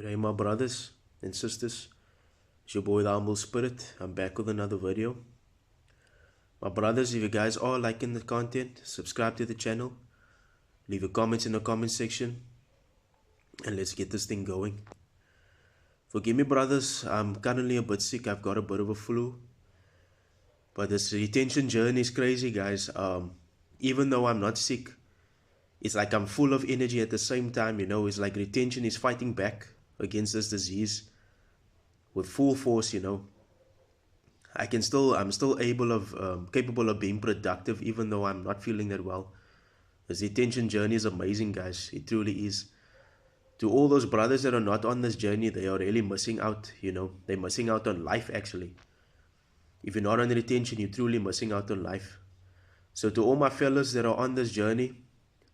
Good day, my brothers and sisters. It's your boy, the Humble Spirit. I'm back with another video. My brothers, if you guys are liking the content, subscribe to the channel, leave a comment in the comment section, and let's get this thing going. Forgive me, brothers. I'm currently a bit sick. I've got a bit of a flu. But this retention journey is crazy, guys. Even though I'm not sick, it's like I'm full of energy at the same time, you know. It's like retention is fighting back against this disease with full force, you know. I'm still capable of being productive even though I'm not feeling that well. This retention journey is amazing, guys. It truly is. To all those brothers that are not on this journey, they are really missing out, you know. They're missing out on life, actually. If you're not on retention, you're truly missing out on life. So to all my fellas that are on this journey,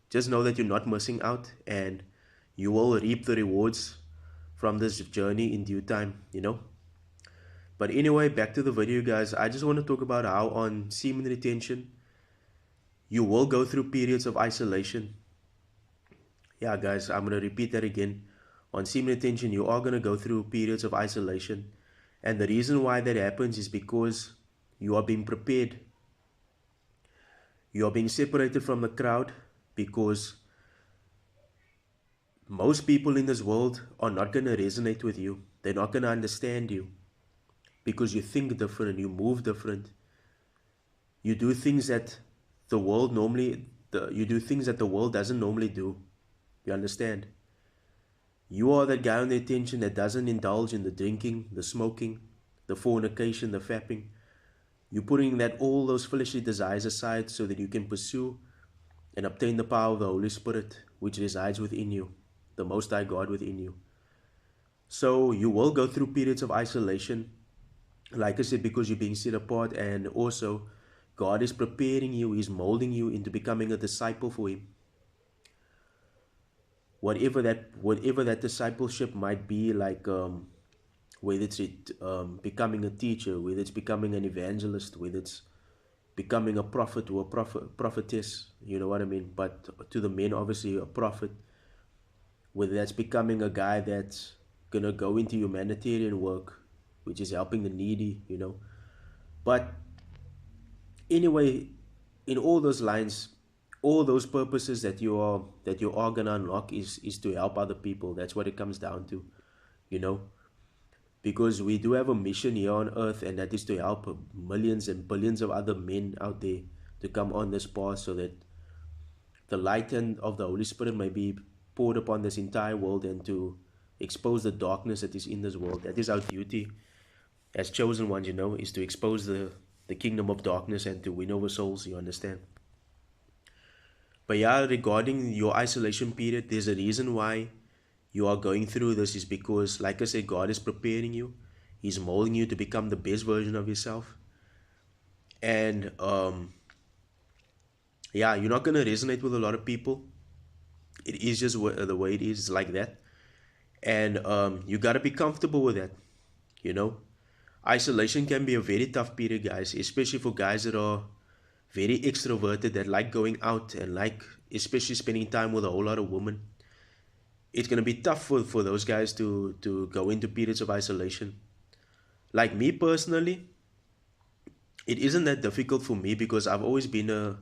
just know that you're not missing out, and you will reap the rewards from this journey in due time, you know. But anyway, back to the video, guys. I just want to talk about how on semen retention, you will go through periods of isolation. Yeah, guys, I'm going to repeat that again. On semen retention, you are going to go through periods of isolation. And the reason why that happens is because you are being prepared. You are being separated from the crowd because most people in this world are not going to resonate with you. They're not going to understand you because you think different, you move different. You do things that the world doesn't normally do. You understand? You are that guy on the attention that doesn't indulge in the drinking, the smoking, the fornication, the fapping. You're putting all those fleshly desires aside so that you can pursue and obtain the power of the Holy Spirit which resides within you, the Most High God within you. So you will go through periods of isolation, like I said, because you're being set apart, and also God is preparing you, He's molding you into becoming a disciple for Him. Whatever that discipleship might be, like whether it's becoming a teacher, whether it's becoming an evangelist, whether it's becoming a prophet or a prophetess, you know what I mean? But to the men, obviously, a prophet. Whether that's becoming a guy that's gonna go into humanitarian work, which is helping the needy, you know. But anyway, in all those lines, all those purposes that you are gonna unlock is to help other people. That's what it comes down to, you know. Because we do have a mission here on earth, and that is to help millions and billions of other men out there to come on this path, so that the light of the Holy Spirit may be poured upon this entire world, and to expose the darkness that is in this world. That is our duty as chosen ones, you know, is to expose the kingdom of darkness and to win over souls, you understand? But yeah, regarding your isolation period, there's a reason why you are going through this, is because, like I said, God is preparing you. He's molding you to become the best version of yourself. And yeah, you're not going to resonate with a lot of people. It is just the way it is, like that. And you got to be comfortable with that, you know. Isolation can be a very tough period, guys, especially for guys that are very extroverted, that like going out and like especially spending time with a whole lot of women. It's going to be tough for those guys to go into periods of isolation. Like me personally, it isn't that difficult for me because I've always been a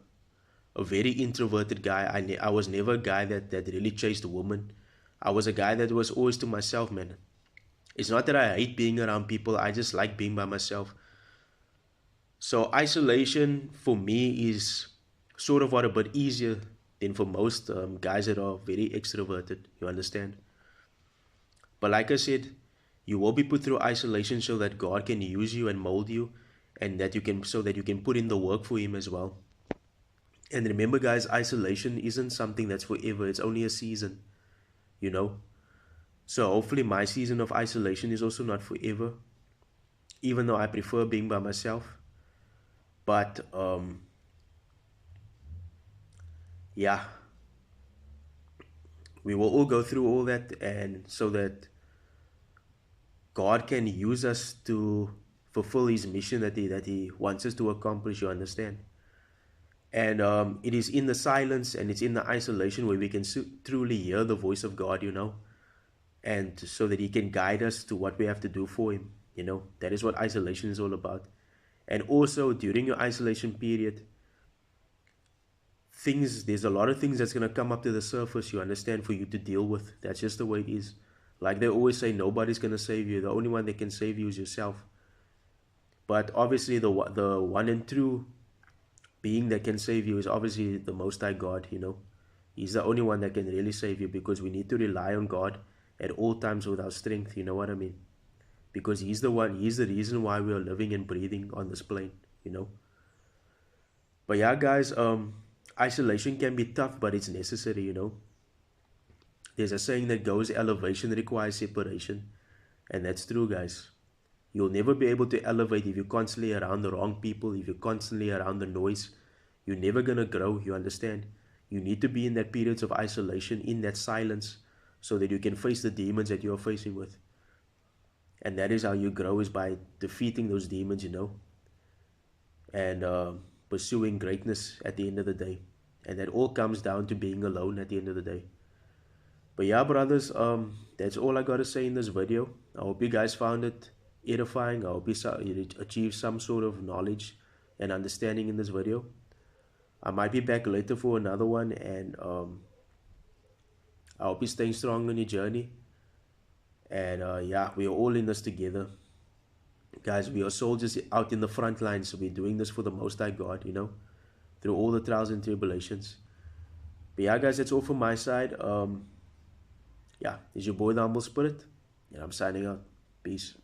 very introverted guy. I was never a guy that really chased women. I was a guy that was always to myself, man. It's not that I hate being around people, I just like being by myself. So isolation for me is sort of a bit easier than for most guys that are very extroverted, you understand? But like I said, you will be put through isolation so that God can use you and mold you, and so that you can put in the work for Him as well. And remember, guys, isolation isn't something that's forever. It's only a season, you know. So hopefully my season of isolation is also not forever, even though I prefer being by myself. But yeah, we will all go through all that, and so that God can use us to fulfill His mission that He wants us to accomplish, you understand? And it is in the silence and it's in the isolation where we can truly hear the voice of God, you know. and so that he can guide us to what we have to do for him. That is what isolation is all about. And also during your isolation period, there's a lot of things that's going to come up to the surface, you understand, for you to deal with. That's just the way it is. Like they always say, nobody's going to save you. The only one that can save you is yourself. But obviously the one and true being that can save you is obviously the Most High God. He's the only one that can really save you, because we need to rely on God at all times with our strength. You know what I mean? Because he's the reason why we are living and breathing on this plane. But yeah, guys, isolation can be tough, but it's necessary. There's a saying that goes, elevation requires separation. And that's true, guys. You'll never be able to elevate if you're constantly around the wrong people, if you're constantly around the noise. You're never going to grow, you understand? You need to be in that periods of isolation, in that silence, so that you can face the demons that you're facing with. And that is how you grow, is by defeating those demons, and pursuing greatness at the end of the day. And that all comes down to being alone at the end of the day. But yeah, brothers, that's all I got to say in this video. I hope you guys found it edifying. I hope you achieved some sort of knowledge and understanding in this video. I might be back later for another one, and I hope you're staying strong on your journey. And yeah, we are all in this together. Guys, we are soldiers out in the front lines, so we're doing this for the Most High God, through all the trials and tribulations. But yeah, guys, that's all from my side. Yeah, it's your boy, the Humble Spirit, and I'm signing out. Peace.